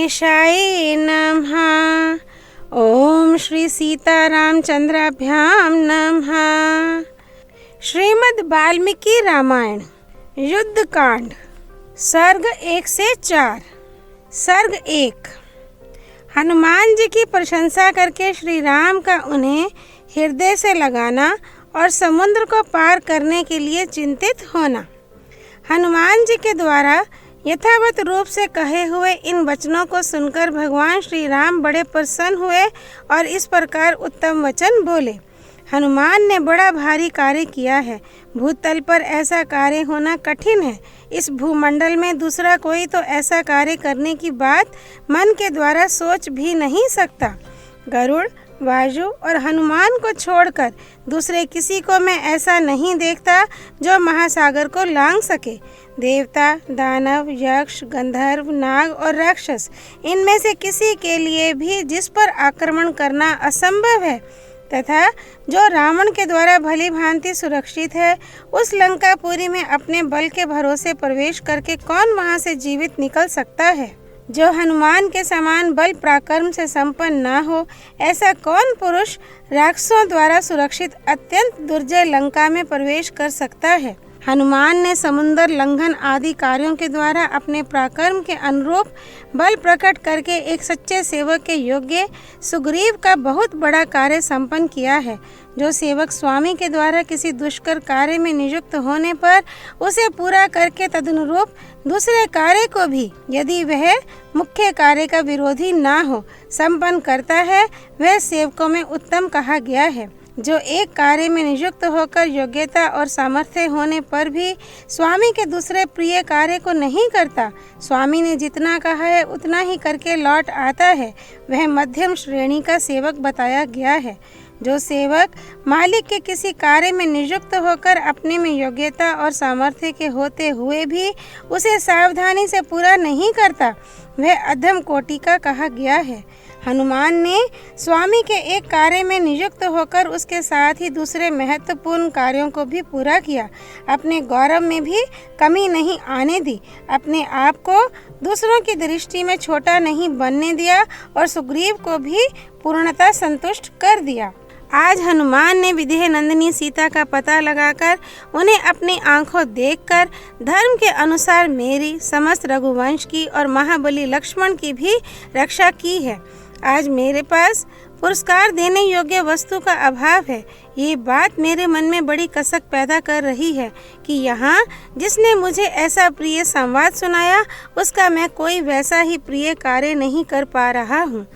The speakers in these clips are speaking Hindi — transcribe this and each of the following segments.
गणेशाय नमः। ओम श्री सीतारामचंद्राभ्याम नमः। श्रीमद् वाल्मीकि रामायण युद्ध कांड सर्ग 1 से 4। सर्ग 1। हनुमान जी की प्रशंसा करके श्री राम का उन्हें हृदय से लगाना और समुद्र को पार करने के लिए चिंतित होना। हनुमान जी के द्वारा यथावत रूप से कहे हुए इन वचनों को सुनकर भगवान श्री राम बड़े प्रसन्न हुए और इस प्रकार उत्तम वचन बोले। हनुमान ने बड़ा भारी कार्य किया है। भूतल पर ऐसा कार्य होना कठिन है। इस भूमंडल में दूसरा कोई तो ऐसा कार्य करने की बात मन के द्वारा सोच भी नहीं सकता। गरुड़, वायु और हनुमान को छोड़कर दूसरे किसी को मैं ऐसा नहीं देखता जो महासागर को लांघ सके। देवता, दानव, यक्ष, गंधर्व, नाग और राक्षस, इनमें से किसी के लिए भी जिस पर आक्रमण करना असंभव है तथा जो रावण के द्वारा भली भांति सुरक्षित है, उस लंकापुरी में अपने बल के भरोसे प्रवेश करके कौन वहां से जीवित निकल सकता है। जो हनुमान के समान बल पराक्रम से संपन्न न हो, ऐसा कौन पुरुष राक्षसों द्वारा सुरक्षित अत्यंत दुर्जय लंका में प्रवेश कर सकता है। हनुमान ने समुद्र लंघन आदि कार्यों के द्वारा अपने पराक्रम के अनुरूप बल प्रकट करके एक सच्चे सेवक के योग्य सुग्रीव का बहुत बड़ा कार्य संपन्न किया है। जो सेवक स्वामी के द्वारा किसी दुष्कर कार्य में नियुक्त होने पर उसे पूरा करके तदनुरूप दूसरे कार्य को भी, यदि वह मुख्य कार्य का विरोधी ना हो, संपन्न करता है, वह सेवकों में उत्तम कहा गया है। जो एक कार्य में नियुक्त होकर योग्यता और सामर्थ्य होने पर भी स्वामी के दूसरे प्रिय कार्य को नहीं करता, स्वामी ने जितना कहा है उतना ही करके लौट आता है, वह मध्यम श्रेणी का सेवक बताया गया है। जो सेवक मालिक के किसी कार्य में नियुक्त होकर अपने में योग्यता और सामर्थ्य के होते हुए भी उसे सावधानी से पूरा नहीं करता, वह अधम कोटि का कहा गया है। हनुमान ने स्वामी के एक कार्य में नियुक्त होकर उसके साथ ही दूसरे महत्वपूर्ण कार्यों को भी पूरा किया। अपने गौरव में भी कमी नहीं आने दी, अपने आप को दूसरों की दृष्टि में छोटा नहीं बनने दिया और सुग्रीव को भी पूर्णतः संतुष्ट कर दिया। आज हनुमान ने विदेह नंदिनी सीता का पता लगाकर उन्हें अपनी आंखों देखकर धर्म के अनुसार मेरी, समस्त रघुवंश की और महाबली लक्ष्मण की भी रक्षा की है। आज मेरे पास पुरस्कार देने योग्य वस्तु का अभाव है। ये बात मेरे मन में बड़ी कसक पैदा कर रही है कि यहाँ जिसने मुझे ऐसा प्रिय संवाद सुनाया, उसका मैं कोई वैसा ही प्रिय कार्य नहीं कर पा रहा हूँ।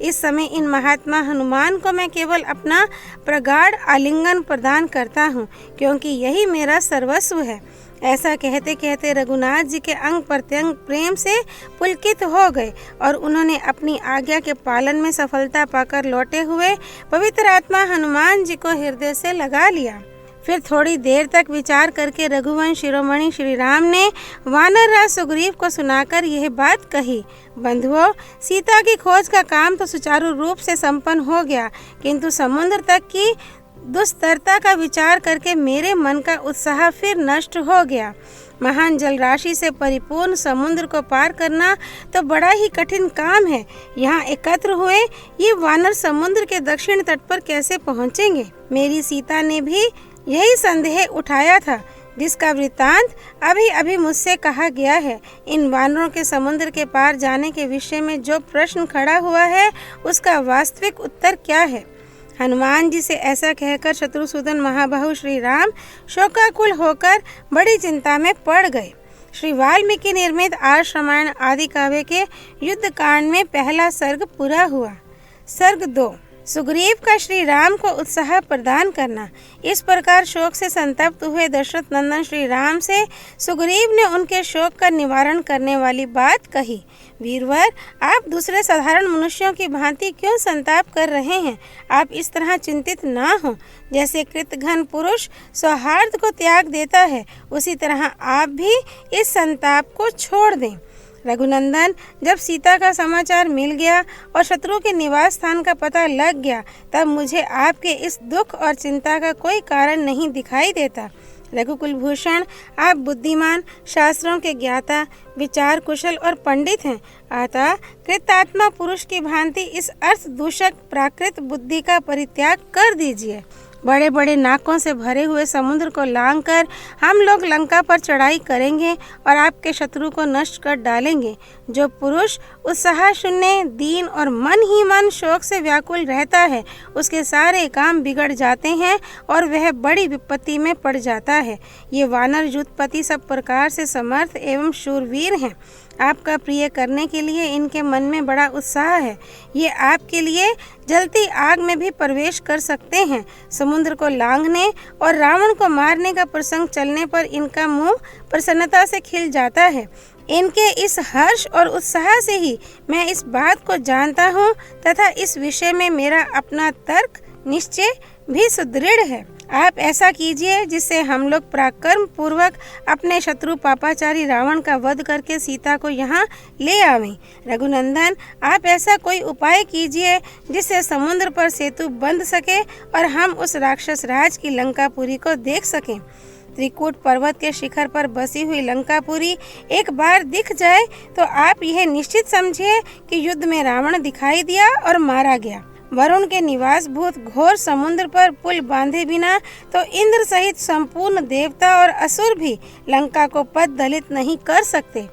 इस समय इन महात्मा हनुमान को मैं केवल अपना प्रगाढ़ आलिंगन प्रदान करता हूँ, क्योंकि यही मेरा सर्वस्व है। ऐसा कहते कहते रघुनाथ जी के अंग प्रत्यंग प्रेम से पुलकित हो गए और उन्होंने अपनी आज्ञा के पालन में सफलता पाकर लौटे हुए पवित्र आत्मा हनुमान जी को हृदय से लगा लिया। फिर थोड़ी देर तक विचार करके रघुवंश शिरोमणि श्री राम ने वानर राज सुग्रीव को सुनाकर यह बात कही। बंधुओं, सीता की खोज का काम तो सुचारू रूप से संपन्न हो गया, किंतु समुद्र तक की दुस्तरता का विचार करके मेरे मन का उत्साह फिर नष्ट हो गया। महान जलराशि से परिपूर्ण समुद्र को पार करना तो बड़ा ही कठिन काम है। यहाँ एकत्र हुए ये वानर समुद्र के दक्षिण तट पर कैसे पहुँचेंगे? मेरी सीता ने भी यही संदेह उठाया था, जिसका वृत्तांत अभी अभी मुझसे कहा गया है। इन वानरों के समुद्र के पार जाने के विषय में जो प्रश्न खड़ा हुआ है, उसका वास्तविक उत्तर क्या है? हनुमान जी से ऐसा कहकर शत्रुसूदन महाबाहु श्री राम शोकाकुल होकर बड़ी चिंता में पड़ गए। श्री वाल्मीकि निर्मित आर्ष रामायण आदि काव्य के युद्ध कांड में पहला सर्ग पूरा हुआ। सर्ग 2। सुग्रीव का श्री राम को उत्साह प्रदान करना। इस प्रकार शोक से संतप्त हुए दशरथ नंदन श्री राम से सुग्रीव ने उनके शोक का निवारण करने वाली बात कही। वीरवर, आप दूसरे साधारण मनुष्यों की भांति क्यों संताप कर रहे हैं? आप इस तरह चिंतित ना हो। जैसे कृतघ्न पुरुष सौहार्द को त्याग देता है, उसी तरह आप भी इस संताप को छोड़ दें। रघुनंदन, जब सीता का समाचार मिल गया और शत्रु के निवास स्थान का पता लग गया, तब मुझे आपके इस दुख और चिंता का कोई कारण नहीं दिखाई देता। रघुकुल भूषण, आप बुद्धिमान, शास्त्रों के ज्ञाता, विचार कुशल और पंडित हैं। अतः कृतात्मा पुरुष की भांति इस अर्थ दूषक प्राकृत बुद्धि का परित्याग कर दीजिए। बड़े बड़े नाकों से भरे हुए समुद्र को लांघकर हम लोग लंका पर चढ़ाई करेंगे और आपके शत्रु को नष्ट कर डालेंगे। जो पुरुष उत्साह शून्य, दीन और मन ही मन शोक से व्याकुल रहता है, उसके सारे काम बिगड़ जाते हैं और वह बड़ी विपत्ति में पड़ जाता है। ये वानर युद्धपति सब प्रकार से समर्थ एवं शूरवीर हैं। आपका प्रिय करने के लिए इनके मन में बड़ा उत्साह है। ये आपके लिए जलती आग में भी प्रवेश कर सकते हैं। समुद्र को लांघने और रावण को मारने का प्रसंग चलने पर इनका मुंह प्रसन्नता से खिल जाता है। इनके इस हर्ष और उत्साह से ही मैं इस बात को जानता हूँ तथा इस विषय में मेरा अपना तर्क निश्चय भी सुदृढ़ है। आप ऐसा कीजिए जिससे हम लोग पराक्रम पूर्वक अपने शत्रु पापाचारी रावण का वध करके सीता को यहाँ ले आवें। रघुनंदन, आप ऐसा कोई उपाय कीजिए जिससे समुद्र पर सेतु बंध सके और हम उस राक्षस राज की लंकापुरी को देख सकें। त्रिकूट पर्वत के शिखर पर बसी हुई लंकापुरी एक बार दिख जाए तो आप यह निश्चित समझिए कि युद्ध में रावण दिखाई दिया और मारा गया। वरुण के निवास भूत घोर समुद्र पर पुल बांधे बिना तो इंद्र सहित संपूर्ण देवता और असुर भी लंका को पद दलित नहीं कर सकते।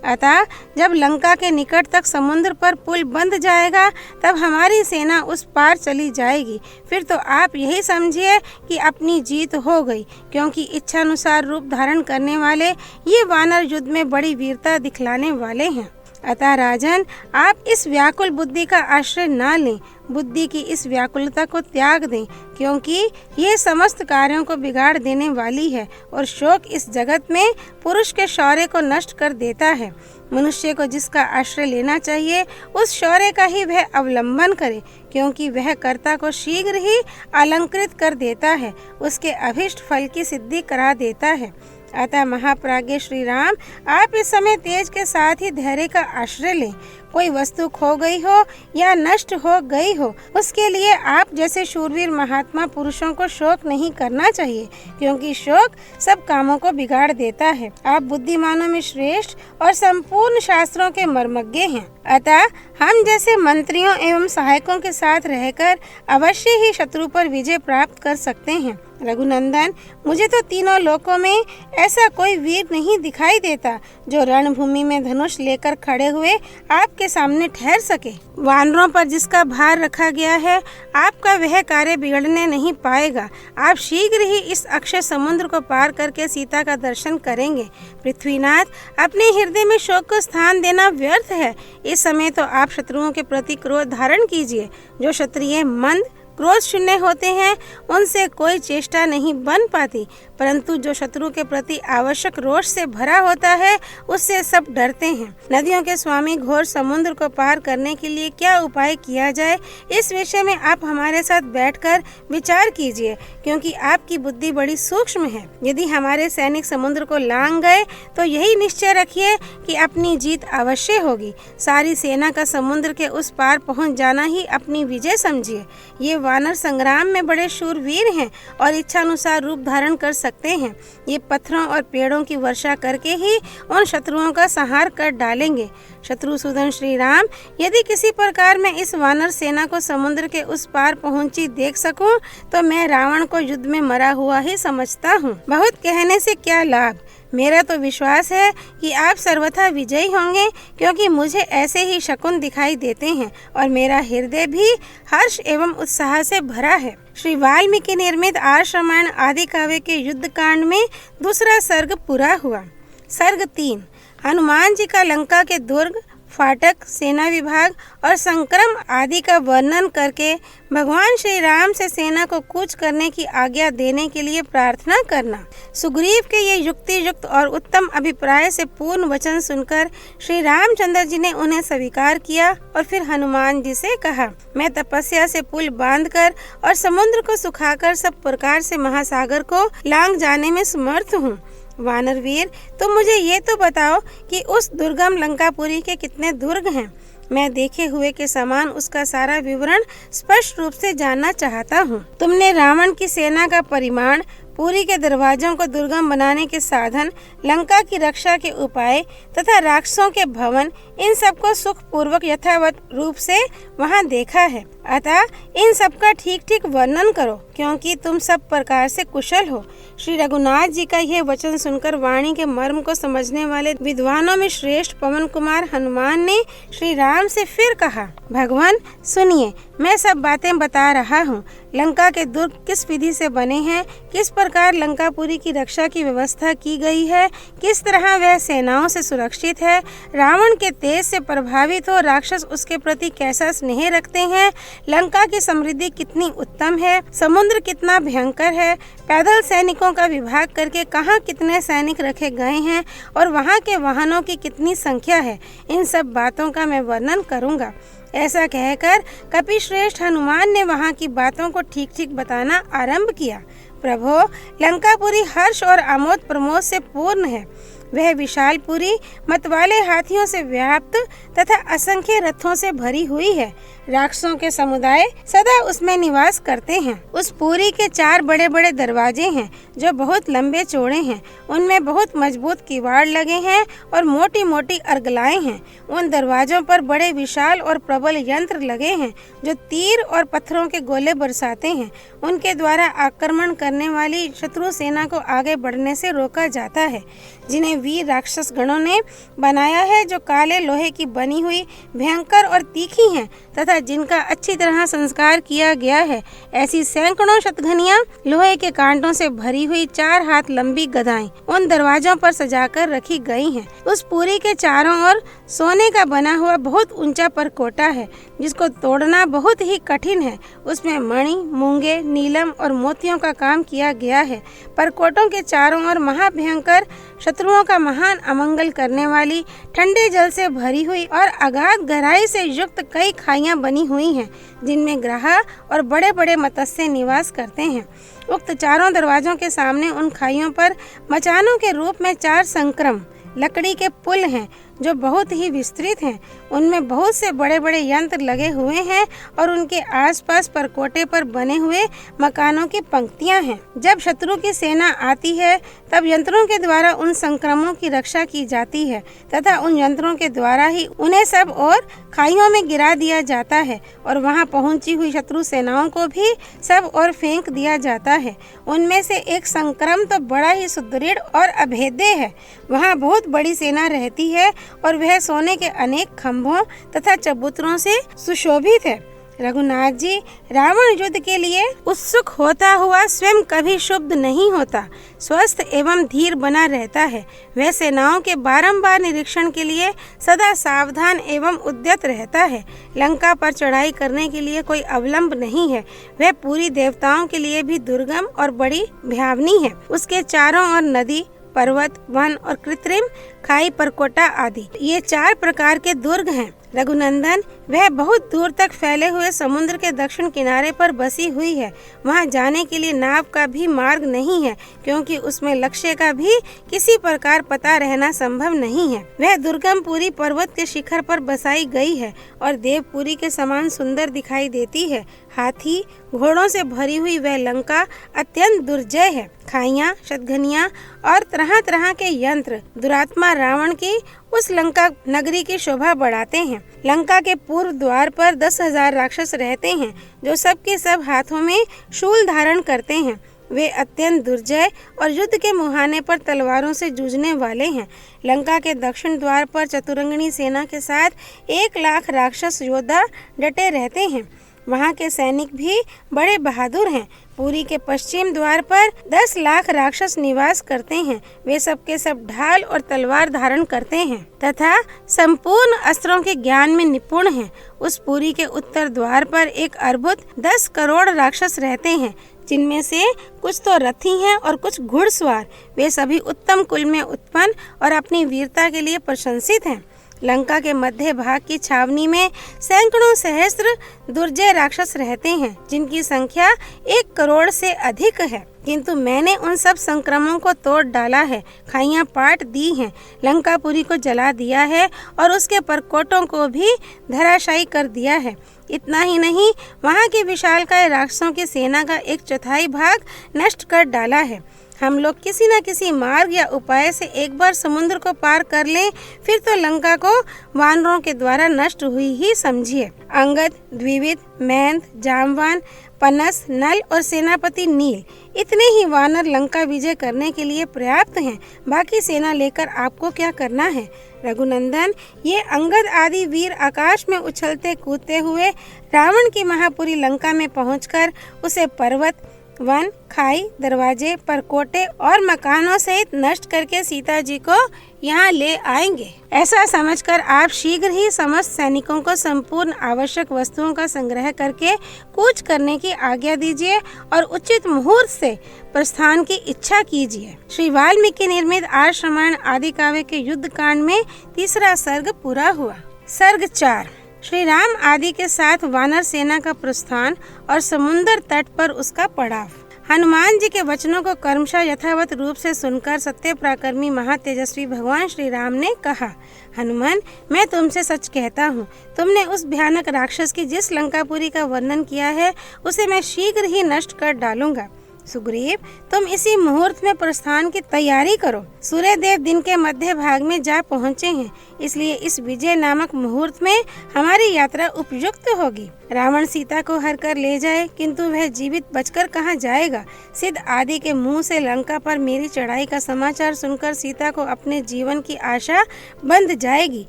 अतः जब लंका के निकट तक समुद्र पर पुल बंध जाएगा तब हमारी सेना उस पार चली जाएगी। फिर तो आप यही समझिए कि अपनी जीत हो गई, क्योंकि इच्छानुसार रूप धारण करने वाले ये वानर युद्ध में बड़ी वीरता दिखलाने वाले हैं। अतः राजन, आप इस व्याकुल बुद्धि का आश्रय न लें, बुद्धि की इस व्याकुलता को त्याग दें, क्योंकि ये समस्त कार्यों को बिगाड़ देने वाली है और शोक इस जगत में पुरुष के शौर्य को नष्ट कर देता है। मनुष्य को जिसका आश्रय लेना चाहिए उस शौर्य का ही वह अवलंबन करे, क्योंकि वह कर्ता को शीघ्र ही अलंकृत कर देता है, उसके अभिष्ट फल की सिद्धि करा देता है। अतः महाप्राज्ञ श्री राम, आप इस समय तेज के साथ ही धैर्य का आश्रय लें। कोई वस्तु खो गई हो या नष्ट हो गई हो, उसके लिए आप जैसे शूरवीर महात्मा पुरुषों को शोक नहीं करना चाहिए, क्योंकि शोक सब कामों को बिगाड़ देता है। आप बुद्धिमानों में श्रेष्ठ और संपूर्ण शास्त्रों के मर्मज्ञ हैं। अतः हम जैसे मंत्रियों एवं सहायकों के साथ रहकर अवश्य ही शत्रु पर विजय प्राप्त कर सकते हैं। रघुनंदन, मुझे तो तीनों लोकों में ऐसा कोई वीर नहीं दिखाई देता जो रणभूमि में धनुष लेकर खड़े हुए आपके सामने ठहर सके। वानरों पर जिसका भार रखा गया है, आपका वह कार्य बिगड़ने नहीं पाएगा। आप शीघ्र ही इस अक्षय समुद्र को पार करके सीता का दर्शन करेंगे। पृथ्वीनाथ, अपने हृदय में शोक को स्थान देना व्यर्थ है। इस समय तो आप शत्रुओं के प्रति क्रोध धारण कीजिए। जो क्षत्रिय मंद क्रोध शून्य होते हैं उनसे कोई चेष्टा नहीं बन पाती, परंतु जो शत्रु के प्रति आवश्यक रोष से भरा होता है उससे सब डरते हैं। नदियों के स्वामी घोर समुद्र को पार करने के लिए क्या उपाय किया जाए, इस विषय में आप हमारे साथ बैठकर विचार कीजिए, क्योंकि आपकी बुद्धि बड़ी सूक्ष्म है। यदि हमारे सैनिक समुद्र को लांघ गए तो यही निश्चय रखिए कि अपनी जीत अवश्य होगी। सारी सेना का समुद्र के उस पार पहुँच जाना ही अपनी विजय समझिए। ये वानर संग्राम में बड़े शूरवीर हैं और इच्छानुसार रूप धारण कर सकते हैं। ये पत्थरों और पेड़ों की वर्षा करके ही उन शत्रुओं का संहार कर डालेंगे। शत्रुसूदन श्री राम, यदि किसी प्रकार मैं इस वानर सेना को समुद्र के उस पार पहुंची देख सकूं, तो मैं रावण को युद्ध में मरा हुआ ही समझता हूं। बहुत कहने से क्या लाभ। मेरा तो विश्वास है कि आप सर्वथा विजयी होंगे, क्योंकि मुझे ऐसे ही शकुन दिखाई देते हैं और मेरा हृदय भी हर्ष एवं उत्साह से भरा है। श्री वाल्मीकि निर्मित आर्ष रामायण आदि काव्य के युद्ध कांड में दूसरा सर्ग पूरा हुआ। सर्ग 3, हनुमान जी का लंका के दुर्ग, फाटक, सेना विभाग और संक्रम आदि का वर्णन करके भगवान श्री राम से सेना को कूच करने की आज्ञा देने के लिए प्रार्थना करना। सुग्रीव के ये युक्ति युक्त और उत्तम अभिप्राय से पूर्ण वचन सुनकर श्री रामचंद्र जी ने उन्हें स्वीकार किया और फिर हनुमान जी से कहा, मैं तपस्या से पुल बांधकर और समुद्र को सुखाकर सब प्रकार से महासागर को लांघ जाने में समर्थ हूँ। वानर वीर, तुम मुझे ये तो बताओ कि उस दुर्गम लंकापुरी के कितने दुर्ग हैं। मैं देखे हुए के समान उसका सारा विवरण स्पष्ट रूप से जानना चाहता हूँ। तुमने रावण की सेना का परिमाण पुरी के दरवाजों को दुर्गम बनाने के साधन, लंका की रक्षा के उपाय तथा राक्षसों के भवन, इन सबको सुख पूर्वक यथावत रूप से वहाँ देखा है। अतः इन सब का ठीक ठीक वर्णन करो, क्योंकि तुम सब प्रकार से कुशल हो। श्री रघुनाथ जी का यह वचन सुनकर वाणी के मर्म को समझने वाले विद्वानों में श्रेष्ठ पवन कुमार हनुमान ने श्री राम से फिर कहा, भगवान सुनिए, मैं सब बातें बता रहा हूँ। लंका के दुर्ग किस विधि से बने हैं, किस प्रकार लंकापुरी की रक्षा की व्यवस्था की गई है, किस तरह वह सेनाओं से सुरक्षित है, रावण के तेज से प्रभावित हो राक्षस उसके प्रति कैसा स्नेह रखते हैं, लंका की समृद्धि कितनी उत्तम है, समुद्र कितना भयंकर है, पैदल सैनिकों का विभाग करके कहाँ कितने सैनिक रखे गए हैं और वहाँ के वाहनों की कितनी संख्या है, इन सब बातों का मैं वर्णन करूँगा। ऐसा कहकर कपिश्रेष्ठ हनुमान ने वहाँ की बातों को ठीक ठीक बताना आरंभ किया। प्रभो, लंकापुरी हर्ष और आमोद प्रमोद से पूर्ण है। वह विशालपुरी मतवाले हाथियों से व्याप्त तथा असंख्य रथों से भरी हुई है। राक्षसों के समुदाय सदा उसमें निवास करते हैं। उस पुरी के 4 बड़े बड़े दरवाजे हैं जो बहुत लंबे चौड़े हैं। उनमें बहुत मजबूत किवाड़ लगे हैं और मोटी मोटी अर्गलाएं हैं। उन दरवाजों पर बड़े विशाल और प्रबल यंत्र लगे हैं जो तीर और पत्थरों के गोले बरसाते हैं। उनके द्वारा आक्रमण करने वाली शत्रु सेना को आगे बढ़ने से रोका जाता है। जिन्हें वीर राक्षस गणों ने बनाया है, जो काले लोहे की बनी हुई भयंकर और तीखी हैं तथा जिनका अच्छी तरह संस्कार किया गया है। ऐसी सैकड़ों शतघनियां लोहे के कांटों से भरी हुई 4 हाथ लंबी गदाएं उन दरवाजों पर सजाकर रखी गई हैं। उस पुरी के चारों ओर सोने का बना हुआ बहुत ऊंचा परकोटा है, जिसको तोड़ना बहुत ही कठिन है। उसमें मणि, मूंगे, नीलम और मोतियों का काम किया गया है। परकोटों के चारों ओर महाभयंकर शत्रुओं का महान अमंगल करने वाली ठंडे जल से भरी हुई और अगाध गहराई से युक्त कई खाइयां बनी हुई हैं, जिनमें ग्राह और बड़े बड़े मत्स्य निवास करते हैं। उक्त चारों दरवाजों के सामने उन खाइयों पर मचानों के रूप में 4 संक्रम लकड़ी के पुल हैं जो बहुत ही विस्तृत हैं। उनमें बहुत से बड़े बड़े यंत्र लगे हुए हैं और उनके आसपास परकोटे पर बने हुए मकानों की पंक्तियां हैं। जब शत्रु की सेना आती है तब यंत्रों के द्वारा उन संक्रमों की रक्षा की जाती है तथा उन यंत्रों के द्वारा ही उन्हें सब और खाइयों में गिरा दिया जाता है और वहां पहुंची हुई शत्रु सेनाओं को भी सब और फेंक दिया जाता है। उनमें से एक संक्रम तो बड़ा ही सुदृढ़ और अभेद्य है। वहां बहुत बड़ी सेना रहती है और वह सोने के अनेक खंभों तथा चबूतरों से सुशोभित है। रघुनाथ जी, रावण युद्ध के लिए उत्सुक होता हुआ स्वयं कभी क्षुब्ध नहीं होता, स्वस्थ एवं धीर बना रहता है। वह सेनाओं के बारंबार निरीक्षण के लिए सदा सावधान एवं उद्यत रहता है। लंका पर चढ़ाई करने के लिए कोई अवलंब नहीं है। वह पूरी देवताओं के लिए भी दुर्गम और बड़ी भयावनी है। उसके चारों ओर नदी, पर्वत, वन और कृत्रिम खाई, परकोटा आदि ये 4 प्रकार के दुर्ग हैं। रघुनंदन, वह बहुत दूर तक फैले हुए समुद्र के दक्षिण किनारे पर बसी हुई है। वहां जाने के लिए नाव का भी मार्ग नहीं है, क्योंकि उसमें लक्ष्य का भी किसी प्रकार पता रहना संभव नहीं है। वह दुर्गम पुरी पर्वत के शिखर पर बसाई गई है और देवपुरी के समान सुंदर दिखाई देती है। हाथी घोड़ों से भरी हुई वह लंका अत्यंत दुर्जय है। खाइयां, शतघनियां और तरह तरह के यंत्र दुरात्मा रावण की उस लंका नगरी की शोभा बढ़ाते हैं। लंका के पूर्व द्वार पर 10,000 राक्षस रहते हैं, जो सब के सब हाथों में शूल धारण करते हैं। वे अत्यंत दुर्जय और युद्ध के मुहाने पर तलवारों से जूझने वाले हैं। लंका के दक्षिण द्वार पर चतुरंगिणी सेना के साथ 1 लाख राक्षस योद्धा डटे रहते हैं। वहाँ के सैनिक भी बड़े बहादुर हैं। पुरी के पश्चिम द्वार पर 10 लाख राक्षस निवास करते हैं। वे सब के सब ढाल और तलवार धारण करते हैं तथा संपूर्ण अस्त्रों के ज्ञान में निपुण हैं। उस पुरी के उत्तर द्वार पर एक अर्बुद 10 करोड़ राक्षस रहते हैं, जिनमें से कुछ तो रथी हैं और कुछ घुड़सवार। वे सभी उत्तम कुल में उत्पन्न और अपनी वीरता के लिए प्रशंसित हैं। लंका के मध्य भाग की छावनी में सैकड़ों सहस्त्र दुर्जय राक्षस रहते हैं, जिनकी संख्या 1 करोड़ से अधिक है, किंतु मैंने उन सब संक्रमणों को तोड़ डाला है, खाइयाँ पाट दी हैं, लंकापुरी को जला दिया है और उसके परकोटों को भी धराशायी कर दिया है। इतना ही नहीं, वहाँ की विशालकाय राक्षसों की सेना का 1/4 भाग नष्ट कर डाला है। हम लोग किसी न किसी मार्ग या उपाय से एक बार समुद्र को पार कर लें, फिर तो लंका को वानरों के द्वारा नष्ट हुई ही समझिए। अंगद, द्विविद, मैंद, जामवान, पनस, नल और सेनापति नील, इतने ही वानर लंका विजय करने के लिए पर्याप्त हैं। बाकी सेना लेकर आपको क्या करना है? रघुनंदन, ये अंगद आदि वीर आकाश में उछलते कूदते हुए रावण की महापुरी लंका में पहुंचकर उसे पर्वत, वन, खाई, दरवाजे, परकोटे और मकानों सहित नष्ट करके सीता जी को यहाँ ले आएंगे। ऐसा समझकर आप शीघ्र ही समस्त सैनिकों को संपूर्ण आवश्यक वस्तुओं का संग्रह करके कूच करने की आज्ञा दीजिए और उचित मुहूर्त से प्रस्थान की इच्छा कीजिए। श्री वाल्मीकि निर्मित आर्ष रामायण आदि काव्य के युद्ध कांड में 3रा सर्ग पूरा हुआ। सर्ग 4। श्री राम आदि के साथ वानर सेना का प्रस्थान और समुद्र तट पर उसका पड़ाव। हनुमान जी के वचनों को कर्मशः यथावत रूप से सुनकर सत्य पराक्रमी महातेजस्वी भगवान श्री राम ने कहा, हनुमान, मैं तुमसे सच कहता हूँ, तुमने उस भयानक राक्षस की जिस लंकापुरी का वर्णन किया है उसे मैं शीघ्र ही नष्ट कर डालूंगा। सुग्रीव, तुम इसी मुहूर्त में प्रस्थान की तैयारी करो। सूर्य देव दिन के मध्य भाग में जा पहुँचे हैं, इसलिए इस विजय नामक मुहूर्त में हमारी यात्रा उपयुक्त होगी। रावण सीता को हर कर ले जाए, किंतु वह जीवित बचकर कहाँ जाएगा? सिद्ध आदि के मुंह से लंका पर मेरी चढ़ाई का समाचार सुनकर सीता को अपने जीवन की आशा बंध जाएगी।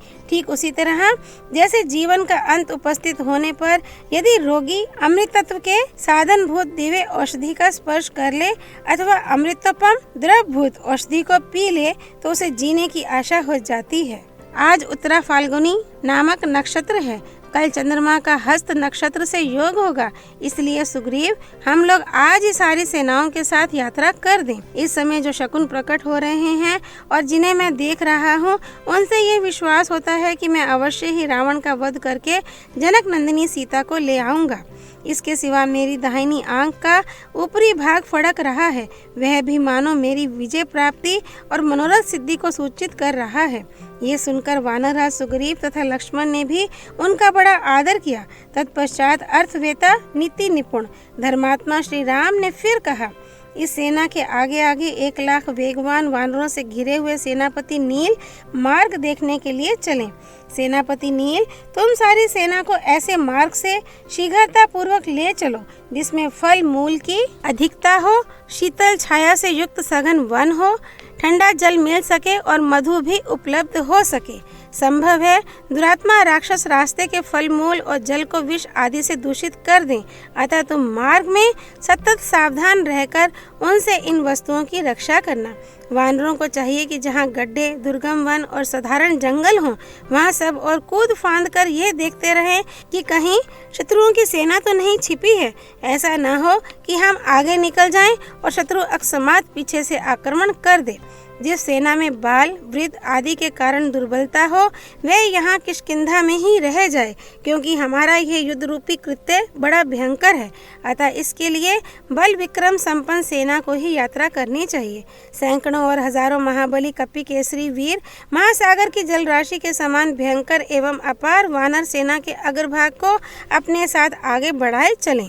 ठीक उसी तरह जैसे जीवन का अंत उपस्थित होने पर यदि रोगी अमृत तत्व के साधन भूत दिव्य औषधि का स्पर्श कर ले अथवा अमृतोपम द्रवभूत औषधि को पी ले तो उसे जीने की आशा हो जाती है। आज उत्तरा फाल्गुनी नामक नक्षत्र है, कल चंद्रमा का हस्त नक्षत्र से योग होगा, इसलिए सुग्रीव, हम लोग आज ही सारी सेनाओं के साथ यात्रा कर दें। इस समय जो शकुन प्रकट हो रहे हैं और जिन्हें मैं देख रहा हूँ, उनसे ये विश्वास होता है कि मैं अवश्य ही रावण का वध करके जनक नंदिनी सीता को ले आऊँगा। इसके सिवा मेरी दाहिनी आंख का ऊपरी भाग फड़क रहा है, वह भी मानो मेरी विजय प्राप्ति और मनोरथ सिद्धि को सूचित कर रहा है। ये सुनकर वानरराज सुग्रीव तथा लक्ष्मण ने भी उनका बड़ा आदर किया। तत्पश्चात अर्थवेता, नीति निपुण धर्मात्मा श्री राम ने फिर कहा, इस सेना के आगे आगे 1 लाख वेगवान वानरों से घिरे हुए सेनापति नील मार्ग देखने के लिए चलें। सेनापति नील, तुम सारी सेना को ऐसे मार्ग से शीघ्रता पूर्वक ले चलो जिसमें फल मूल की अधिकता हो, शीतल छाया से युक्त सघन वन हो, ठंडा जल मिल सके और मधु भी उपलब्ध हो सके। संभव है दुरात्मा राक्षस रास्ते के फल मूल और जल को विष आदि से दूषित कर दें, अतः तुम मार्ग में सतत सावधान रहकर उनसे इन वस्तुओं की रक्षा करना। वानरों को चाहिए कि जहाँ गड्ढे, दुर्गम वन और साधारण जंगल हों, वहाँ सब और कूद फांद कर ये देखते रहें कि कहीं शत्रुओं की सेना तो नहीं छिपी है। ऐसा न हो कि हम आगे निकल जाएं और शत्रु अकस्मात पीछे से आक्रमण कर दे। जिस सेना में बाल, वृद्ध आदि के कारण दुर्बलता हो, वह यहाँ किष्किंधा में ही रह जाए, क्योंकि हमारा यह युद्ध रूपी कृत्य बड़ा भयंकर है। अतः इसके लिए बल विक्रम संपन्न सेना को ही यात्रा करनी चाहिए। सैकड़ों और हजारों महाबली कपि केसरी वीर महासागर की जलराशि के समान भयंकर एवं अपार वानर सेना के अग्रभाग को अपने साथ आगे बढ़ाए चलें।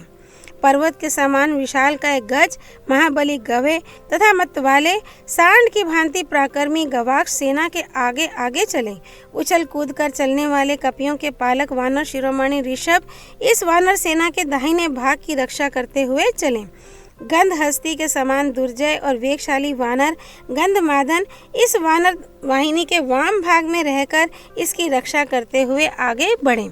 पर्वत के समान विशाल का एक गज महाबली गवे तथा मतवाले सांड की भांति पराक्रमी गवाक्ष सेना के आगे आगे चलें। उछल कूद कर चलने वाले कपियों के पालक वानर शिरोमणि ऋषभ इस वानर सेना के दाहिने भाग की रक्षा करते हुए चलें। गंध हस्ती के समान दुर्जय और वेगशाली वानर गंधमादन इस वानर वाहिनी के वाम भाग में रहकर इसकी रक्षा करते हुए आगे बढ़ें।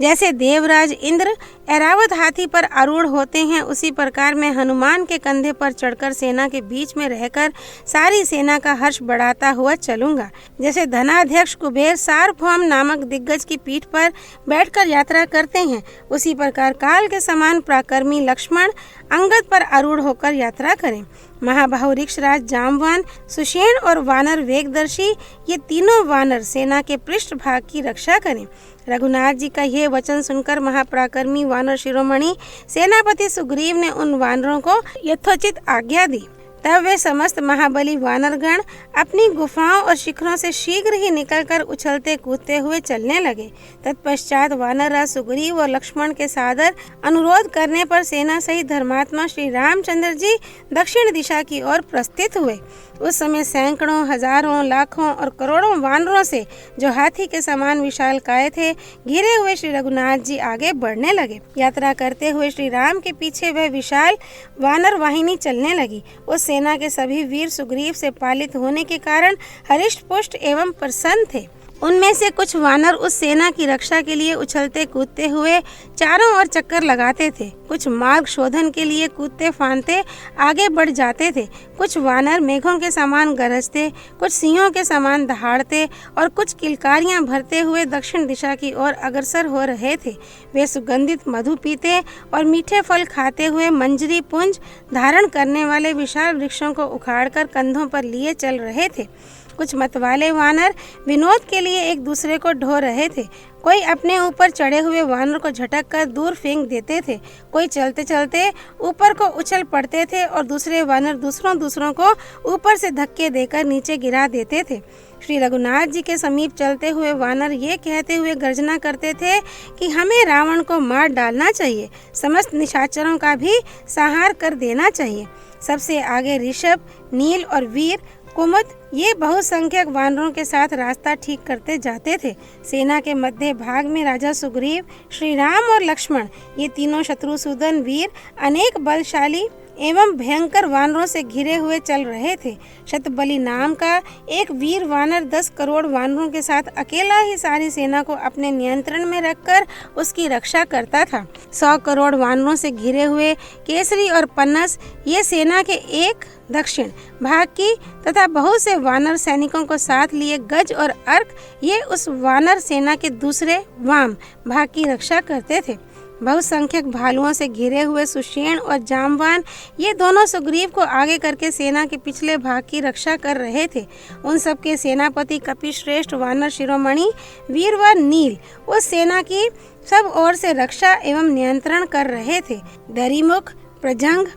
जैसे देवराज इंद्र ऐरावत हाथी पर आरूढ़ होते हैं, उसी प्रकार मैं हनुमान के कंधे पर चढ़कर सेना के बीच में रहकर सारी सेना का हर्ष बढ़ाता हुआ चलूंगा। जैसे धनाध्यक्ष कुबेर सार्वभौम नामक दिग्गज की पीठ पर बैठकर यात्रा करते हैं, उसी प्रकार काल के समान पराक्रमी लक्ष्मण अंगद पर आरूढ़ होकर यात्रा करें। महाबाहु ऋक्षराज जामवान, सुषेण और वानर वेगदर्शी ये तीनों वानर सेना के पृष्ठ भाग की रक्षा करें। रघुनाथ जी का यह वचन सुनकर महापराक्रमी वानर शिरोमणि सेनापति सुग्रीव ने उन वानरों को यथोचित आज्ञा दी। तब वे समस्त महाबली वानरगण अपनी गुफाओं और शिखरों से शीघ्र ही निकलकर उछलते कूदते हुए चलने लगे। तत्पश्चात वानरराज सुग्रीव और लक्ष्मण के सादर अनुरोध करने पर सेना सहित धर्मात्मा श्री रामचंद्र जी दक्षिण दिशा की ओर प्रस्थित हुए। उस समय सैकड़ों, हजारों, लाखों और करोड़ों वानरों से, जो हाथी के समान विशालकाय थे, घिरे हुए श्री रघुनाथ जी आगे बढ़ने लगे। यात्रा करते हुए श्री राम के पीछे वह विशाल वानर वाहिनी चलने लगी। उस सेना के सभी वीर सुग्रीव से पालित होने के कारण हरिष्ट पुष्ट एवं प्रसन्न थे। उनमें से कुछ वानर उस सेना की रक्षा के लिए उछलते कूदते हुए चारों ओर चक्कर लगाते थे, कुछ मार्ग शोधन के लिए कूदते फांदते आगे बढ़ जाते थे, कुछ वानर मेघों के समान गरजते, कुछ सिंहों के समान दहाड़ते और कुछ किलकारियां भरते हुए दक्षिण दिशा की ओर अग्रसर हो रहे थे। वे सुगंधित मधु पीते और मीठे फल खाते हुए मंजरी पुंज धारण करने वाले विशाल वृक्षों को उखाड़कर कंधों पर लिए चल रहे थे। कुछ मतवाले वानर विनोद के लिए एक दूसरे को ढो रहे थे। कोई अपने ऊपर चढ़े हुए वानर को झटक कर दूर फेंक देते थे। कोई चलते चलते ऊपर को उछल पड़ते थे और दूसरे वानर दूसरों को ऊपर से धक्के देकर नीचे गिरा देते थे। श्री रघुनाथ जी के समीप चलते हुए वानर ये कहते हुए गर्जना करते थे कि हमें रावण को मार डालना चाहिए, समस्त निशाचरों का भी संहार कर देना चाहिए। सबसे आगे ऋषभ, नील और वीर, कुमुद ये बहुसंख्यक वानरों के साथ रास्ता ठीक करते जाते थे। सेना के मध्य भाग में राजा सुग्रीव, श्री राम और लक्ष्मण ये तीनों शत्रुसूदन वीर अनेक बलशाली एवं भयंकर वानरों से घिरे हुए चल रहे थे। शतबली नाम का एक वीर वानर 10 करोड़ वानरों के साथ अकेला ही सारी सेना को अपने नियंत्रण में रखकर उसकी रक्षा करता था। 100 करोड़ वानरों से घिरे हुए केसरी और पन्नस ये सेना के एक दक्षिण भाग की तथा बहुत से वानर सैनिकों को साथ लिए गज और अर्क ये उस वानर सेना के दूसरे वाम भाग की रक्षा करते थे। बहुसंख्यक भालुओं से घिरे हुए सुषेण और जामवान ये दोनों सुग्रीव को आगे करके सेना के पिछले भाग की रक्षा कर रहे थे। उन सब के सेनापति कपिश्रेष्ठ वानर शिरोमणि वीरवर नील उस सेना की सब ओर से रक्षा एवं नियंत्रण कर रहे थे। दरिमुख, प्रजंग,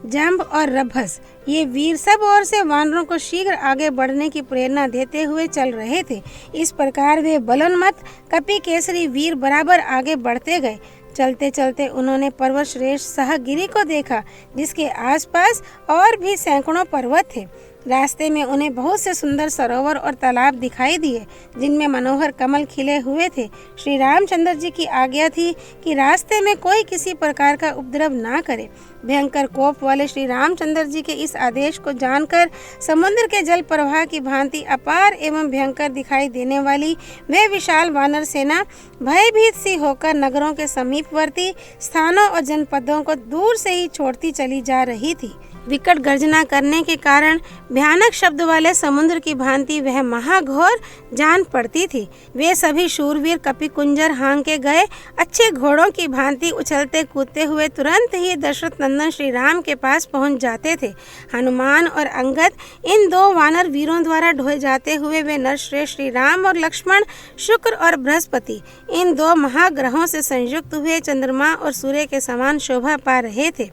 जंभ और रभस ये वीर सब ओर से वानरों को शीघ्र आगे बढ़ने की प्रेरणा देते हुए चल रहे थे। इस प्रकार वे बलोन्मत्त कपि केसरी वीर बराबर आगे बढ़ते गए। चलते चलते उन्होंने पर्वत श्रेष्ठ सहगिरी को देखा, जिसके आसपास और भी सैकड़ों पर्वत थे। रास्ते में उन्हें बहुत से सुंदर सरोवर और तालाब दिखाई दिए, जिनमें मनोहर कमल खिले हुए थे। श्री रामचंद्र जी की आज्ञा थी कि रास्ते में कोई किसी प्रकार का उपद्रव ना करे। भयंकर कोप वाले श्री रामचंद्र जी के इस आदेश को जानकर समुद्र के जल प्रवाह की भांति अपार एवं भयंकर दिखाई देने वाली वे विशाल वानर सेना भयभीत सी होकर नगरों के समीपवर्ती स्थानों और जनपदों को दूर से ही छोड़ती चली जा रही थी। विकट गर्जना करने के कारण भयानक शब्द वाले समुद्र की भांति वह महाघोर जान पड़ती थी। वे सभी शूरवीर कपिकुंजर हांग के गए अच्छे घोड़ों की भांति उछलते कूदते हुए तुरंत ही दशरथ नंदन श्री राम के पास पहुंच जाते थे। हनुमान और अंगद इन 2 वानर वीरों द्वारा ढोए जाते हुए वे नरश्रेष्ठ श्री राम और लक्ष्मण, शुक्र और बृहस्पति इन 2 महाग्रहों से संयुक्त हुए चंद्रमा और सूर्य के समान शोभा पा रहे थे।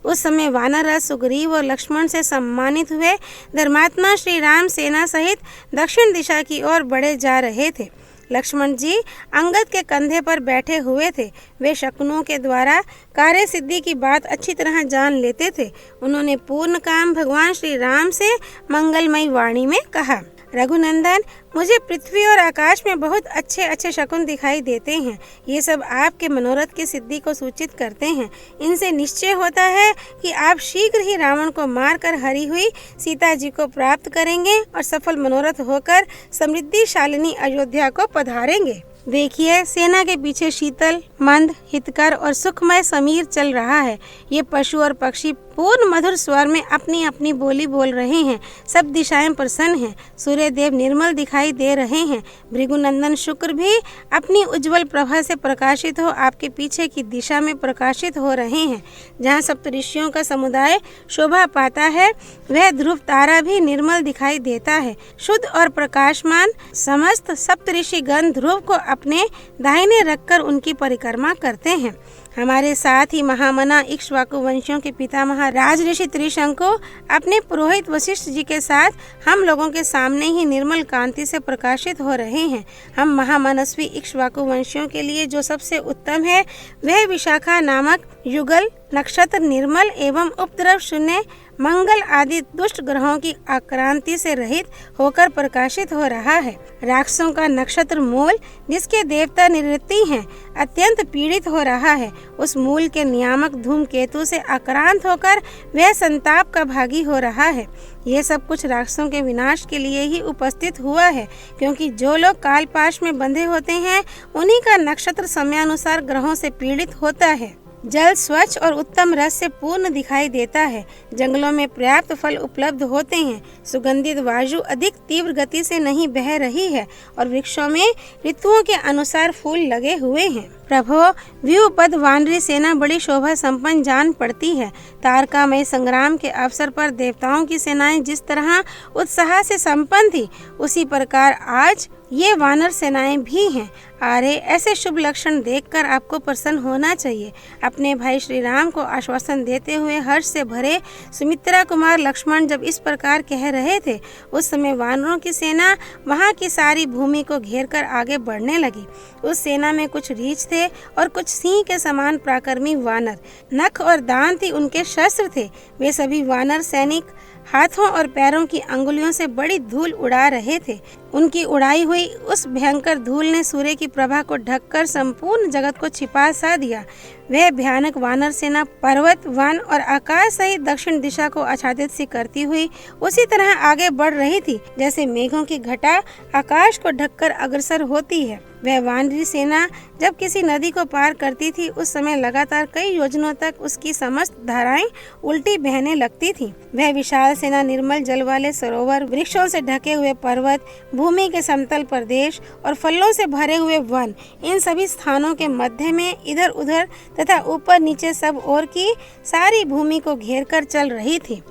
उस समय वानरराज सुग्रीव और लक्ष्मण से सम्मानित हुए धर्मात्मा श्री राम सेना सहित दक्षिण दिशा की ओर बढ़े जा रहे थे। लक्ष्मण जी अंगद के कंधे पर बैठे हुए थे। वे शकुनों के द्वारा कार्य सिद्धि की बात अच्छी तरह जान लेते थे। उन्होंने पूर्ण काम भगवान श्री राम से मंगलमयी वाणी में कहा, रघुनंदन, मुझे पृथ्वी और आकाश में बहुत अच्छे अच्छे शकुन दिखाई देते हैं। ये सब आपके मनोरथ की सिद्धि को सूचित करते हैं। इनसे निश्चय होता है कि आप शीघ्र ही रावण को मारकर हरी हुई सीता जी को प्राप्त करेंगे और सफल मनोरथ होकर समृद्धिशालिनी अयोध्या को पधारेंगे। देखिए, सेना के पीछे शीतल, मंद, हितकर और सुखमय समीर चल रहा है। ये पशु और पक्षी पूर्ण मधुर स्वर में अपनी अपनी बोली बोल रहे हैं। सब दिशाएं प्रसन्न हैं। सूर्य देव निर्मल दिखाई दे रहे हैं। भृगुनंदन शुक्र भी अपनी उज्जवल प्रभा से प्रकाशित हो आपके पीछे की दिशा में प्रकाशित हो रहे हैं। जहाँ सप्तऋषियों का समुदाय शोभा पाता है, वह ध्रुव तारा भी निर्मल दिखाई देता है। शुद्ध और प्रकाशमान समस्त सप्तऋषि गण ध्रुव को अपने दाहिने रखकर उनकी परिक्रमा करते हैं। हमारे साथ ही महामना इक्ष्वाकु वंशियों के पितामह राज ऋषि त्रिशंकु अपने पुरोहित वशिष्ठ जी के साथ हम लोगों के सामने ही निर्मल कांति से प्रकाशित हो रहे हैं। हम महामनस्वी इक्ष्वाकु वंशियों के लिए जो सबसे उत्तम है वह विशाखा नामक युगल नक्षत्र निर्मल एवं उपद्रव शून्य मंगल आदि दुष्ट ग्रहों की आक्रांति से रहित होकर प्रकाशित हो रहा है। राक्षसों का नक्षत्र मूल जिसके देवता निवृत्ति हैं अत्यंत पीड़ित हो रहा है। उस मूल के नियामक धूमकेतु से आक्रांत होकर वह संताप का भागी हो रहा है। ये सब कुछ राक्षसों के विनाश के लिए ही उपस्थित हुआ है, क्योंकि जो लोग कालपाश में बंधे होते हैं उन्हीं का नक्षत्र समयानुसार ग्रहों से पीड़ित होता है। जल स्वच्छ और उत्तम रस से पूर्ण दिखाई देता है। जंगलों में पर्याप्त फल उपलब्ध होते हैं। सुगंधित वायु अधिक तीव्र गति से नहीं बह रही है और वृक्षों में ऋतुओं के अनुसार फूल लगे हुए हैं। प्रभो, व्यूपद वानरी सेना बड़ी शोभा संपन्न जान पड़ती है। तारकामय संग्राम के अवसर पर देवताओं की सेनाएं जिस तरह उत्साह से संपन्न थी, उसी प्रकार आज ये वानर सेनाएं भी हैं। अरे, ऐसे शुभ लक्षण देखकर आपको प्रसन्न होना चाहिए। अपने भाई श्री राम को आश्वासन देते हुए हर्ष से भरे सुमित्रा कुमार लक्ष्मण जब इस प्रकार कह रहे थे, उस समय वानरों की सेना वहां की सारी भूमि को घेरकर आगे बढ़ने लगी। उस सेना में कुछ रीछ थे और कुछ सिंह के समान पराक्रमी वानर। नख और दांत ही उनके शस्त्र थे। वे सभी वानर सैनिक हाथों और पैरों की अंगुलियों से बड़ी धूल उड़ा रहे थे। उनकी उड़ाई हुई उस भयंकर धूल ने सूर्य की प्रभा को ढककर संपूर्ण जगत को छिपा सा दिया। वह भयानक वानर सेना पर्वत, वन और आकाश सहित दक्षिण दिशा को आच्छादित सी करती हुई उसी तरह आगे बढ़ रही थी जैसे मेघों की घटा आकाश को ढककर अग्रसर होती है। वह वानरी सेना जब किसी नदी को पार करती थी, उस समय लगातार कई योजनों तक उसकी समस्त धाराएं उल्टी बहने लगती थी। वह विशाल सेना निर्मल जल वाले सरोवर, वृक्षों से ढके हुए पर्वत, भूमि के समतल प्रदेश और फलों से भरे हुए वन, इन सभी स्थानों के मध्य में इधर उधर तथा ऊपर नीचे सब ओर की सारी भूमि को घेरकर चल रही थी।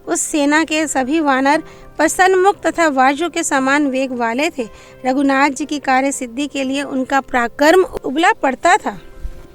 उस सेना के सभी वानर प्रसन्नमुख तथा वायु के समान वेग वाले थे। रघुनाथ जी की कार्य सिद्धि के लिए उनका पराक्रम उबला पड़ता था।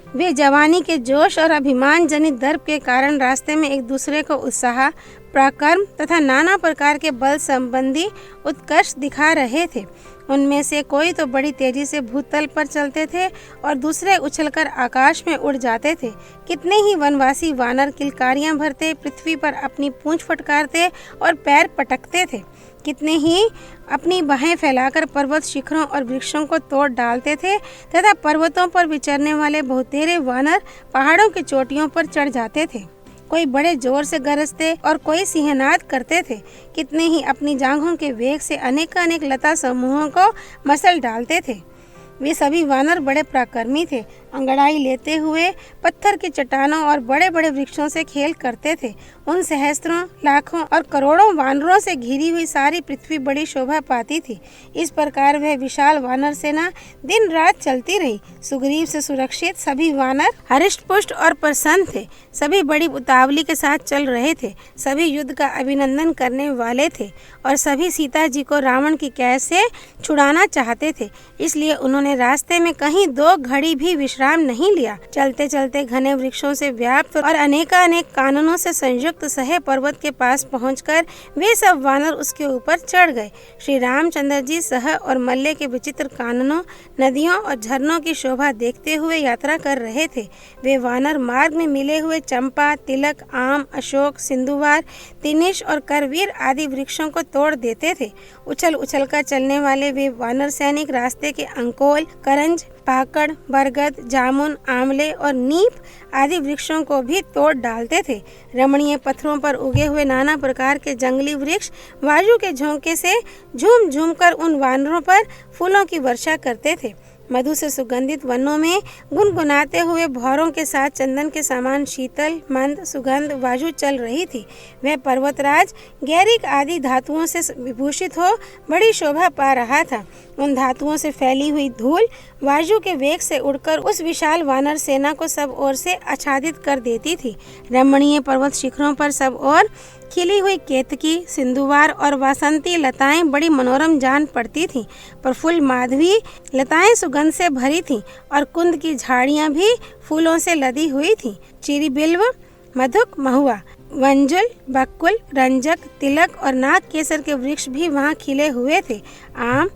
वे जवानी के जोश और अभिमान जनित दर्प के कारण रास्ते में एक दूसरे को उत्साह, पराक्रम तथा नाना प्रकार के बल संबंधी उत्कर्ष दिखा रहे थे। उनमें से कोई तो बड़ी तेजी से भूतल पर चलते थे और दूसरे उछलकर आकाश में उड़ जाते थे। कितने ही वनवासी वानर किलकारियां भरते, पृथ्वी पर अपनी पूंछ फटकारते और पैर पटकते थे। कितने ही अपनी बाहें फैलाकर पर्वत शिखरों और वृक्षों को तोड़ डालते थे तथा पर्वतों पर विचरने वाले बहुतेरे वानर पहाड़ों की चोटियों पर चढ़ जाते थे। कोई बड़े जोर से गरजते और कोई सिंहनाद करते थे। कितने ही अपनी जांघों के वेग से अनेकानेक लता समूहों को मसल डालते थे। वे सभी वानर बड़े पराक्रमी थे। अंगड़ाई लेते हुए पत्थर की चट्टानों और बड़े बड़े वृक्षों से खेल करते थे। उन सहस्त्रों, लाखों और करोड़ों वानरों से घिरी हुई सारी पृथ्वी बड़ी शोभा पाती थी। इस प्रकार वह विशाल वानर सेना दिन रात चलती रही। सुग्रीव से सुरक्षित सभी वानर हरिष्ट पुष्ट और प्रसन्न थे। सभी बड़ी उतावली के साथ चल रहे थे। सभी युद्ध का अभिनंदन करने वाले थे और सभी सीता जी को रावण की कैद से छुड़ाना चाहते थे। इसलिए उन्होंने रास्ते में कहीं 2 घड़ी भी विश्राम नहीं लिया। चलते चलते घने वृक्षों से व्याप्त और अनेकानेक काननों से संयुक्त सहे पर्वत के पास पहुंचकर वे सब वानर उसके ऊपर चढ़ गए। श्री रामचंद्र जी सह और मल्ले के विचित्र काननों, नदियों और झरनों की शोभा देखते हुए यात्रा कर रहे थे। वे वानर मार्ग में मिले हुए चंपा, तिलक, आम, अशोक, सिंधुवार, तिनिश और करवीर आदि वृक्षों को तोड़ देते थे। उछल उछल कर चलने वाले वे वानर सैनिक रास्ते के अंकोल, करंज, पाकड़, बरगद, जामुन, आंवले और नीप आदि वृक्षों को भी तोड़ डालते थे। रमणीय पत्थरों पर उगे हुए नाना प्रकार के जंगली वृक्ष वायु के झोंके से झूम झूम कर उन वानरों पर फूलों की वर्षा करते थे। मधु से सुगंधित वनों में गुनगुनाते हुए भौरों के साथ चंदन के समान शीतल मंद सुगंध वायु चल रही थी। वह पर्वतराज गैरिक आदि धातुओं से विभूषित हो बड़ी शोभा पा रहा था। उन धातुओं से फैली हुई धूल वायु के वेग से उड़कर उस विशाल वानर सेना को सब ओर से आच्छादित कर देती थी। रमणीय पर्वत शिखरों पर सब ओर खिली हुई केतकी, सिंधुवार और वासंती लताएं बड़ी मनोरम जान पड़ती थीं। प्रफुल्ल माधवी लताएं सुगंध से भरी थीं और कुंद की झाड़ियां भी फूलों से लदी हुई थीं। चीरी, बिल्व, मधुक, महुआ, वंजुल, बकुल, रंजक, तिलक और नाग केसर के वृक्ष भी वहां खिले हुए थे। आम,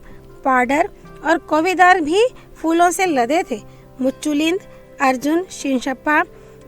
पाडर और कोविदार भी फूलों से लदे थे। मुच्चुलिंद, अर्जुन, शिंशप्पा,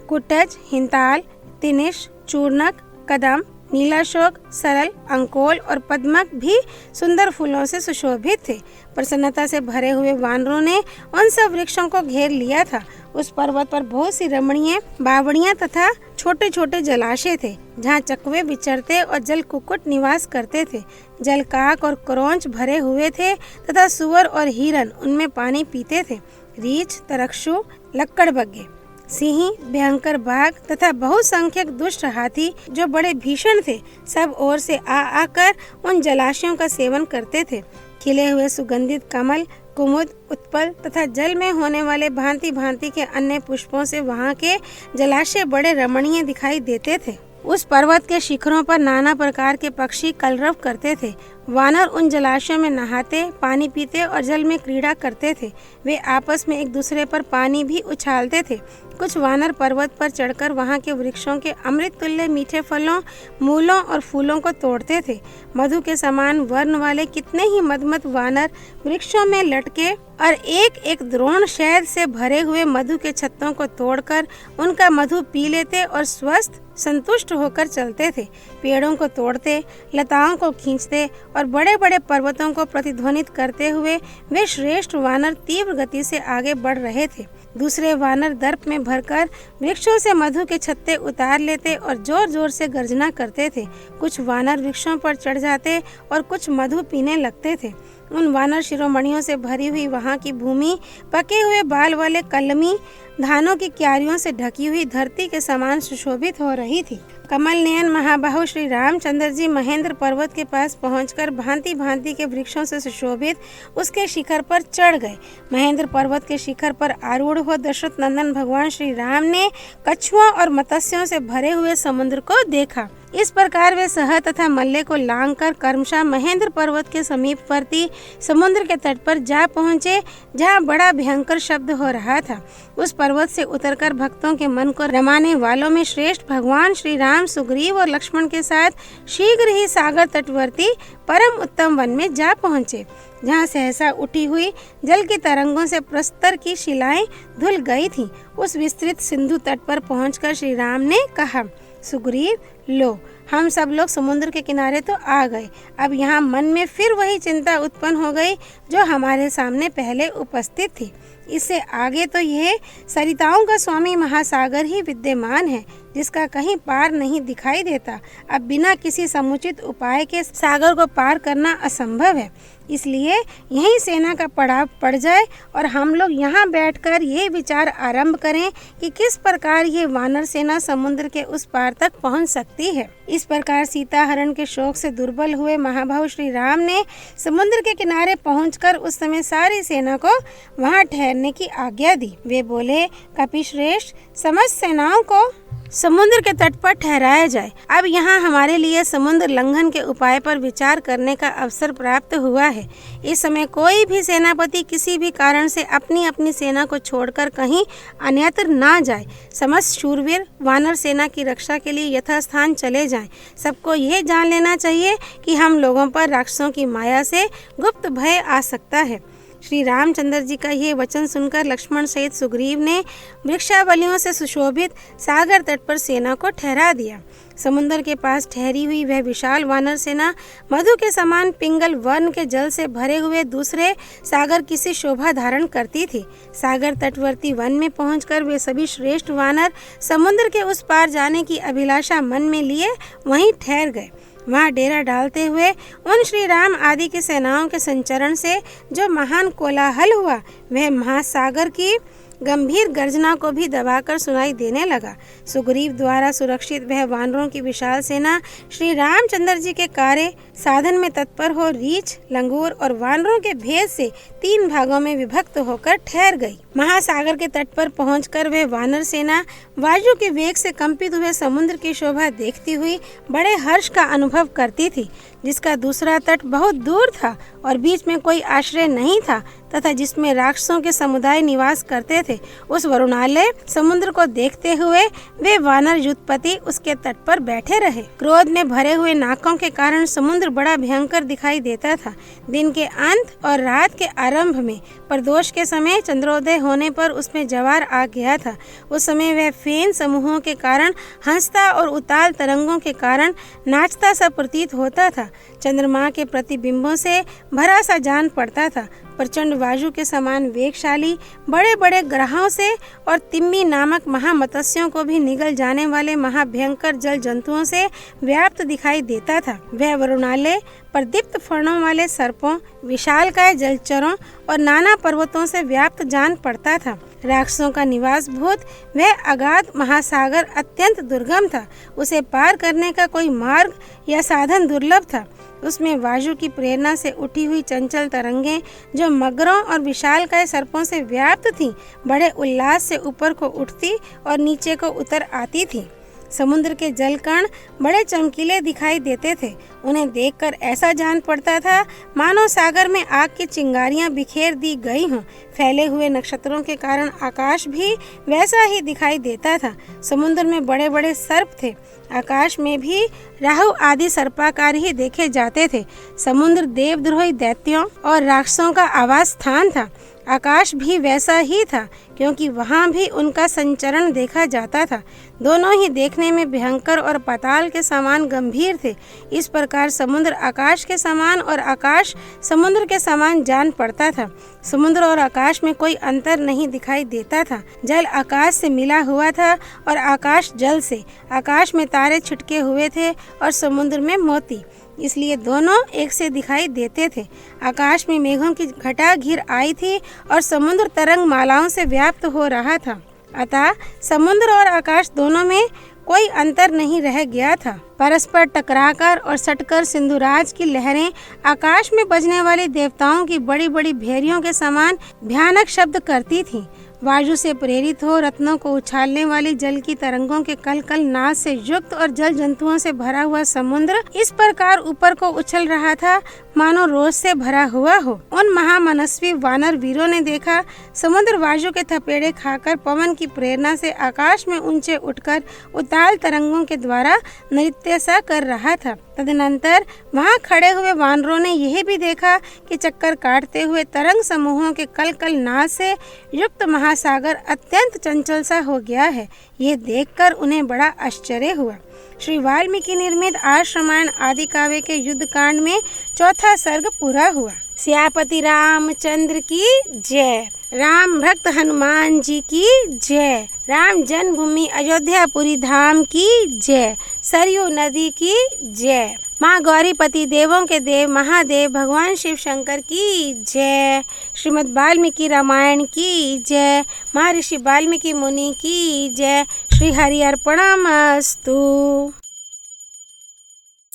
कुटज, हिंताल, तिनिश, चूर्णक, कदम, नीलाशोक, सरल, अंकोल और पद्मक भी सुंदर फूलों से सुशोभित थे। प्रसन्नता से भरे हुए वानरों ने उन सब वृक्षों को घेर लिया था। उस पर्वत पर बहुत सी रमणीय बावड़ियां तथा छोटे छोटे जलाशय थे, जहाँ चकवे विचरते और जल कुक्कुट निवास करते थे। जलकाक और क्रोंच भरे हुए थे तथा सुअर और हिरन उनमें पानी पीते थे। रीछ, तरक्षु, लक्कड़बग्गे, सिंही, भयंकर बाघ तथा बहुसंख्यक दुष्ट हाथी जो बड़े भीषण थे, सब ओर से आकर उन जलाशयों का सेवन करते थे। खिले हुए सुगंधित कमल, कुमुद, उत्पल तथा जल में होने वाले भांति भांति के अन्य पुष्पों से वहाँ के जलाशय बड़े रमणीय दिखाई देते थे। उस पर्वत के शिखरों पर नाना प्रकार के पक्षी कलरव करते थे। वानर उन जलाशयों में नहाते, पानी पीते और जल में क्रीड़ा करते थे। वे आपस में एक दूसरे पर पानी भी उछालते थे। कुछ वानर पर्वत पर चढ़कर वहाँ के वृक्षों के अमृत तुल्य मीठे फलों, मूलों और फूलों को तोड़ते थे। मधु के समान वर्ण वाले कितने ही मदमत वानर वृक्षों में लटके और एक एक द्रोण शहद से भरे हुए मधु के छत्तों को तोड़कर उनका मधु पी लेते और स्वस्थ संतुष्ट होकर चलते थे। पेड़ों को तोड़ते, लताओं को खींचते और बड़े बड़े पर्वतों को प्रतिध्वनित करते हुए वे श्रेष्ठ वानर तीव्र गति से आगे बढ़ रहे थे। दूसरे वानर दर्प में भरकर वृक्षों से मधु के छत्ते उतार लेते और जोर जोर से गर्जना करते थे। कुछ वानर वृक्षों पर चढ़ जाते और कुछ मधु पीने लगते थे। उन वानर शिरोमणियों से भरी हुई वहाँ की भूमि पके हुए बाल वाले कलमी धानों की क्यारियों से ढकी हुई धरती के समान सुशोभित हो रही थी। कमल नयन महाबाहु श्री रामचंद्र जी महेंद्र पर्वत के पास पहुंचकर भांति भांति के वृक्षों से सुशोभित उसके शिखर पर चढ़ गए। महेंद्र पर्वत के शिखर पर आरूढ़ हो दशरथ नंदन भगवान श्री राम ने कछुओं और मत्स्यों से भरे हुए समुद्र को देखा। इस प्रकार वे सह तथा मल्ले को लांघकर क्रमशः महेंद्र पर्वत के समीपवर्ती समुद्र के तट पर जा पहुँचे, जहाँ बड़ा भयंकर शब्द हो रहा था। उस पर्वत से उतरकर भक्तों के मन को रमाने वालों में श्रेष्ठ भगवान श्री राम सुग्रीव और लक्ष्मण के साथ शीघ्र ही सागर तटवर्ती परम उत्तम वन में जा पहुँचे, जहाँ सहसा उठी हुई जल की तरंगों से प्रस्तर की शिलाएं धुल गई थीं। उस विस्तृत सिंधु तट पर पहुंचकर श्री राम ने कहा, सुग्रीव, लो हम सब लोग समुद्र के किनारे तो आ गए। अब यहाँ मन में फिर वही चिंता उत्पन्न हो गई जो हमारे सामने पहले उपस्थित थी। इससे आगे तो यह सरिताओं का स्वामी महासागर ही विद्यमान है, जिसका कहीं पार नहीं दिखाई देता। अब बिना किसी समुचित उपाय के सागर को पार करना असंभव है। इसलिए यहीं सेना का पड़ाव पड़ जाए और हम लोग यहाँ बैठकर ये विचार आरंभ करें कि किस प्रकार ये वानर सेना समुद्र के उस पार तक पहुँच सकती है। इस प्रकार सीता हरण के शोक से दुर्बल हुए महाभाव श्री राम ने समुद्र के किनारे पहुंचकर उस समय सारी सेना को वहां ठहरने की आज्ञा दी। वे बोले, कपिश्रेष्ठ, समस्त सेनाओं को समुद्र के तट पर ठहराया जाए। अब यहाँ हमारे लिए समुद्र लंघन के उपाय पर विचार करने का अवसर प्राप्त हुआ है। इस समय कोई भी सेनापति किसी भी कारण से अपनी अपनी सेना को छोड़कर कहीं अन्यत्र ना जाए। समस्त शूरवीर वानर सेना की रक्षा के लिए यथास्थान चले जाएं। सबको ये जान लेना चाहिए कि हम लोगों पर राक्षसों की माया से गुप्त भय आ सकता है। श्री रामचंद्र जी का ये वचन सुनकर लक्ष्मण सहित सुग्रीव ने वृक्षावलियों से सुशोभित सागर तट पर सेना को ठहरा दिया। समुद्र के पास ठहरी हुई वह विशाल वानर सेना मधु के समान पिंगल वर्ण के जल से भरे हुए दूसरे सागर की सी शोभा धारण करती थी। सागर तटवर्ती वन में पहुंचकर वे सभी श्रेष्ठ वानर समुद्र के उस पार जाने की अभिलाषा मन में लिए वहीं ठहर गए। वहाँ डेरा डालते हुए उन श्री राम आदि की सेनाओं के संचरण से जो महान कोलाहल हुआ, वह महासागर की गंभीर गर्जना को भी दबाकर सुनाई देने लगा। सुग्रीव द्वारा सुरक्षित वह वानरों की विशाल सेना श्री रामचंद्र जी के कार्य साधन में तत्पर हो रीछ, लंगूर और वानरों के भेद से 3 भागों में विभक्त होकर ठहर गई। महासागर के तट पर पहुंचकर वह वानर सेना वायु के वेग से कंपित हुए समुद्र की शोभा देखती हुई बड़े हर्ष का अनुभव करती थी, जिसका दूसरा तट बहुत दूर था और बीच में कोई आश्रय नहीं था तथा जिसमें राक्षसों के समुदाय निवास करते थे। उस वरुणालय समुद्र को देखते हुए वे वानर युद्धपति उसके तट पर बैठे रहे। क्रोध में भरे हुए नाकों के कारण समुद्र बड़ा भयंकर दिखाई देता था। दिन के अंत और रात के आरंभ में प्रदोष के समय चंद्रोदय होने पर उसमें ज्वार आ गया था। उस समय वह फेन समूहों के कारण हंसता और उताल तरंगों के कारण नाचता सा प्रतीत होता था। चंद्रमा के प्रतिबिंबों से भरा सा जान पड़ता था। प्रचंड वायु के समान वेगशाली बड़े बड़े ग्रहों से और तिम्मी नामक महामत्स्यों को भी निगल जाने वाले महाभयंकर जल जंतुओं से व्याप्त दिखाई देता था। वह वरुणालय प्रदीप्त फणों वाले सर्पों, विशालकाय जलचरों और नाना पर्वतों से व्याप्त जान पड़ता था। राक्षसों का निवास भूत वह अगाध महासागर अत्यंत दुर्गम था। उसे पार करने का कोई मार्ग या साधन दुर्लभ था। उसमें वायु की प्रेरणा से उठी हुई चंचल तरंगें जो मगरों और विशालकाय सर्पों से व्याप्त थीं, बड़े उल्लास से ऊपर को उठती और नीचे को उतर आती थीं। समुद्र के जलकण बड़े चमकीले दिखाई देते थे। उन्हें देखकर ऐसा जान पड़ता था मानो सागर में आग की चिंगारियां बिखेर दी गई हों। फैले हुए नक्षत्रों के कारण आकाश भी वैसा ही दिखाई देता था। समुद्र में बड़े बड़े सर्प थे। आकाश में भी राहु आदि सर्पाकार ही देखे जाते थे। समुद्र देवद्रोही दैत्यों और राक्षसों का आवास स्थान था। आकाश भी वैसा ही था, क्योंकि वहाँ भी उनका संचरण देखा जाता था। दोनों ही देखने में भयंकर और पाताल के समान गंभीर थे। इस प्रकार समुद्र आकाश के समान और आकाश समुद्र के समान जान पड़ता था। समुद्र और आकाश में कोई अंतर नहीं दिखाई देता था। जल आकाश से मिला हुआ था और आकाश जल से। आकाश में तारे छिटके हुए थे और समुद्र में मोती, इसलिए दोनों एक से दिखाई देते थे। आकाश में मेघों की घटा घिर आई थी और समुद्र तरंग मालाओं से व्याप्त हो रहा था। अतः समुद्र और आकाश दोनों में कोई अंतर नहीं रह गया था। परस्पर टकराकर और सटकर सिंधुराज की लहरें आकाश में बजने वाली देवताओं की बड़ी बड़ी भेरियों के समान भयानक शब्द करती थीं। वायु से प्रेरित हो रत्नों को उछालने वाली जल की तरंगों के कल कल नाद से युक्त और जल जंतुओं से भरा हुआ समुद्र इस प्रकार ऊपर को उछल रहा था मानो रोष से भरा हुआ हो। उन महामनस्वी वानर वीरों ने देखा समुद्र वायु के थपेड़े खाकर पवन की प्रेरणा से आकाश में ऊंचे उठकर उताल तरंगों के द्वारा नृत्य सा कर रहा था। तदनंतर वहां खड़े हुए वानरों ने यह भी देखा कि चक्कर काटते हुए तरंग समूहों के कल कल नाद से युक्त महासागर अत्यंत चंचल सा हो गया है। यह देखकर उन्हें बड़ा आश्चर्य हुआ। श्री वाल्मीकि निर्मित आर्ष रामायण आदि काव्य के युद्ध कांड में चौथा सर्ग पूरा हुआ। सियापति रामचंद्र की जय। राम भक्त हनुमान जी की जय। राम जन्मभूमि अयोध्यापुरी धाम की जय। सरयू नदी की जय। माँ गौरीपति देवों के देव महादेव भगवान शिव शंकर की जय। श्रीमद् वाल्मीकि रामायण की जय। महर्षि वाल्मीकि मुनि की जय। श्री हरि अर्पणमस्तु।